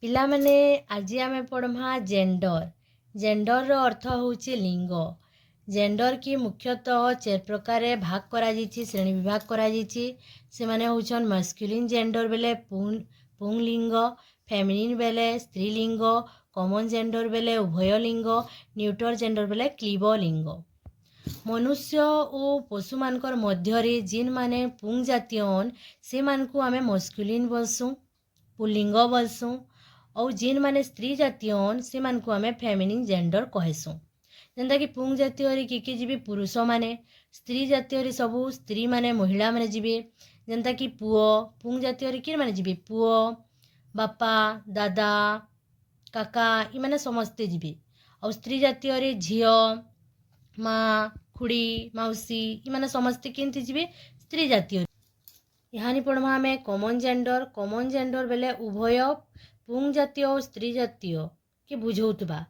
पिला माने आजी आमे पढ़मा जेंडर। जेंडर रो अर्थ होउची लिंग। जेंडर की मुख्यतः 4 प्रकार भाग करा जिछि, श्रेणी विभाग करा जिछि। से माने होउछन मस्कुलिन जेंडर बेले पुंलिंग, फेमिनिन बेले स्त्रीलिंग, कॉमन जेंडर बेले उभय लिंग, न्यूट्रल जेंडर बेले क्लीब लिंग। मनुष्य और पशु मानकर मध्यरे जिन माने पुंग जातीयन से मानकु आमे मस्कुलिन बोलसु, पुल्लिंग बोलसु, और जिन माने स्त्री जातीयन से मानकु आमे फेमिनिन जेंडर कहसु। जेंता कि पुंग जातीय कि जीवे पुरुष माने, स्त्री जातीय सबू स्त्री माने महिला माने जीवे। जेंता कि पुओ पुंग जातीय कि माने जीवे पुओ, बापा, दादा, काका इ माने समस्ते जीवे। और स्त्री जातीय झियो, माँ, खुड़ी, माउसी इ माने समस्ते किंती जीवे स्त्री जातीय। यहाँ पढ़मा आमे कॉमन जेंडर। कॉमन जेंडर बेले उभय पुंग जातीय और स्त्री जातीय के बुझौतबा,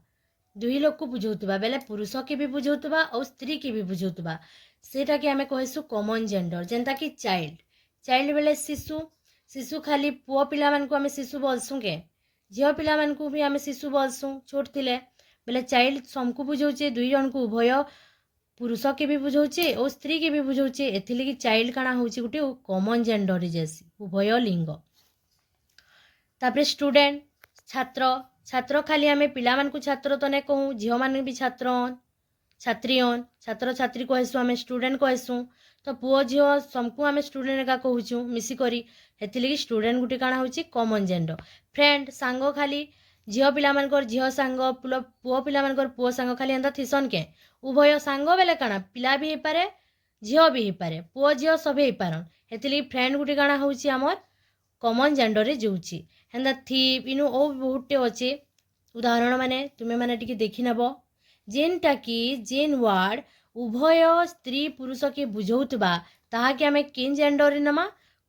दुई लोग को बुझौतबा बेले पुरुष के भी बुझौतबा और स्त्री के भी बुझौतबा, सेटा के आमे कहसु कॉमन जेंडर। जेंता कि चाइल्ड, चाइल्ड बेले शिशु, शिशु खाली पुओ पिला मान को आमे शिशु बोलसु के, झियो पिला मान को भी आमे शिशु बोलसु छोट थिले बेले चाइल्ड समकु बुझौचे, दुई जन को उभय पुरुष के भी बुझौचे और स्त्री के भी बुझौचे। एथिले कि चाइल्ड काना होउची गुटे कॉमन जेंडर रे जेसी उभय लिंग। तापरे स्टूडेंट छात्र, छात्र खाली आमे पिला मान को छात्र तो ने कहूँ, झियो मान भी छात्रन छात्रीन, छात्र छात्री कहसु, आमे स्टूडेंट कहसु। तो पुओ झियो समकु आमे स्टूडेंट का कहूछु मिसी करी, हेतिले कि स्टूडेंट गुटे काना होउची कॉमन जेंडर। फ्रेंड सांगो खाली झियो पिला मानकर झियो सांग, पुओ पिला मानकर पुओ सांग खाली एंदा थिसन के। उभय सांग बेले काना पिला भी हे पारे, झियो भी हे पारे, पुओ झियो सब हे पारन, हेतिले कि फ्रेंड गुटे काना होउची हमर कॉमन जेंडर रे जोउची। हेंदा थीप इनु ओ बहुते अच्छे उदाहरण माने तुमे माने टिके देखि नबो। जेनटा कि जेन वर्ड उभय स्त्री पुरुष के बुझौतबा ताहा के आमे किन जेंडर रे नमा,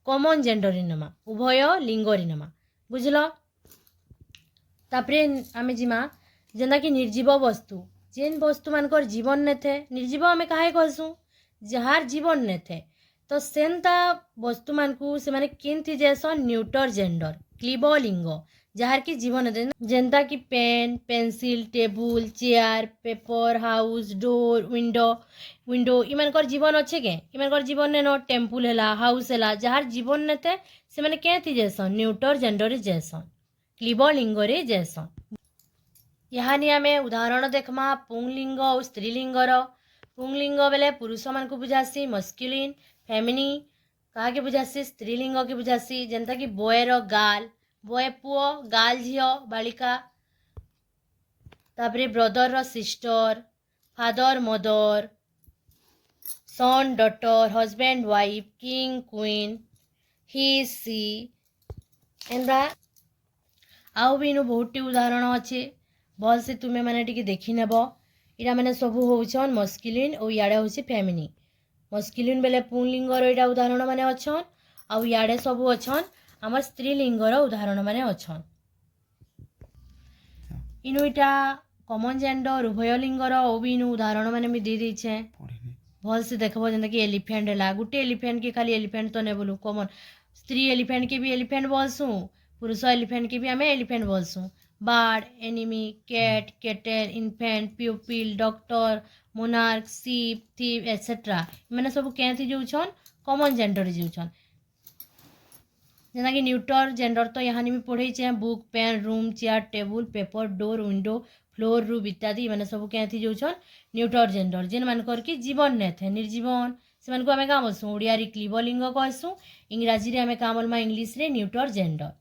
कॉमन जेंडर रे नमा, उभय लिंग रे नमा, बुझलो। तापरे आमे जिमा जेंदा कि निर्जीव वस्तु, जेन वस्तु मानकर जीवन ने थे, निर्जीव आमे काहे कहसु, जहार जीवन ने थे। तो सेंता वस्तु मानकु से माने किंती जैसन न्यूट्रल जेंडर क्लीब लिंग, जहार की जीवन ने जेंता कि pen, pencil, table, chair, paper, house, door, window, window इमानकर जीवन अच्छे के, इमानकर जीवन ने नो टेम्पुल हैला, हाउस हैला, जहार जीवन ने थे से माने केंती जैसन न्यूट्रल जेंडर रे जैसन क्लीब लिंग रे जैसन। यहाँ आमे उदाहरण देखमा पुंगलिंग और स्त्रीलिंगर। पुंगलिंग बेले पुरुष मान को बुझासी मस्कुलिन, फेमिनी कहा के बुझासी स्त्रीलिंग के बुझासी। जेंता कि बॉयर गाल, बॉय पुओ, गाल झियो बालिका। तापरे ब्रदर रो sister, father mother, son daughter, husband wife, king queen, he she एंदा आउ भी इनु बहुत उदाहरण अच्छे, भल से तुम्हें माने टिके देखि नेब। इरा माने सबू होउछन मस्कुलिन और याडे होछि फेमिनी। मस्कुलिन बेले पुंलिंगर इटा उदाहरण माने अछन, आउ याडे सबू अछन हमर स्त्रीलिंगर उदाहरण माने अछन। इनु इटा कॉमन जेंडर उभय लिंगर ओ भी इनु उदाहरण माने मी दे देछे, भल से देखबो। जेंता कि एलिफेंट हैला, गुटे एलिफेंट के खाली एलिफेंट तो ने बोलू कॉमन, स्त्री एलिफेंट के भी एलिफेंट बोलसु, पुरुष एलिफेंट के भी आमे एलिफेंट बोलसु। Bird, enemy, cat, cattle, infant, pupil, doctor, monarch, sheep, thief etcetera मैंने सब क्या जोछन कॉमन जेंडर जोछन। जेना कि न्यूट्रल जेंडर तो यहाँ भी पढ़े छे book, pen, room, chair, table, paper, door, window, floor, roof इत्यादि मैंने सब क्या जोछन न्यूट्रल जेंडर। जेन मानकर कि जीवन ने थे निर्जीवन से आमे का बोलसु, ओडिया रे क्लीब लिंग कहसु, इंग्राजी रे आमे का बोलमा इंग्लिश रे न्यूट्रल जेंडर।